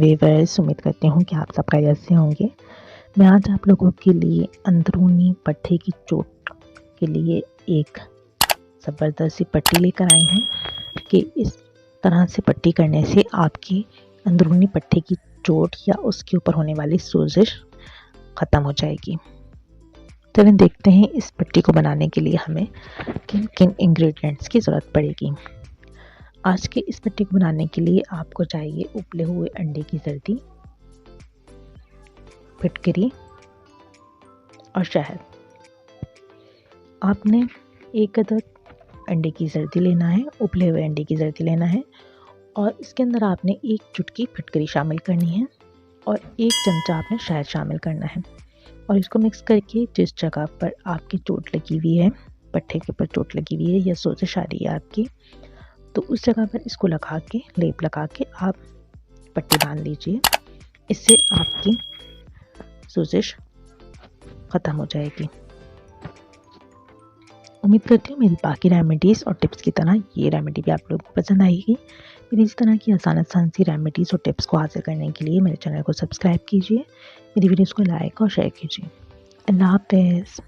Viewers, उम्मीद करती हूँ कि आप सब खैरियत से होंगे। मैं आज आप लोगों के लिए अंदरूनी पट्टे की चोट के लिए एक ज़बरदस्त सी पट्टी लेकर आई हूँ कि इस तरह से पट्टी करने से आपकी अंदरूनी पट्टे की चोट या उसके ऊपर होने वाली सोजिश ख़त्म हो जाएगी। चलिए देखते हैं इस पट्टी को बनाने के लिए हमें किन किन इंग्रेडिएंट्स की ज़रूरत पड़ेगी। आज के इस पट्टी को बनाने के लिए आपको चाहिए उबले हुए अंडे की जर्दी, फिटकरी और शहद। आपने एक अदद अंडे की जर्दी लेना है, उबले हुए अंडे की जर्दी लेना है और इसके अंदर आपने एक चुटकी फिटकरी शामिल करनी है और एक चमचा आपने शहद शामिल करना है और इसको मिक्स करके जिस जगह पर आपकी चोट लगी हुई है, पट्टे के ऊपर चोट लगी हुई है या सोजिश आ रही है आपकी, तो उस जगह पर इसको लगा के लेप लगा के आप पट्टी बांध लीजिए। इससे आपकी सोजिश ख़त्म हो जाएगी। उम्मीद करती हूँ मेरी बाकी रेमेडीज़ और टिप्स की तरह ये रेमेडी भी आप लोगों को पसंद आएगी। मेरी इस तरह की आसान सी रेमेडीज़ और टिप्स को हासिल करने के लिए मेरे चैनल को सब्सक्राइब कीजिए, मेरी वीडियोज़ को लाइक और शेयर कीजिए। अल्लाह हाफ़िज़।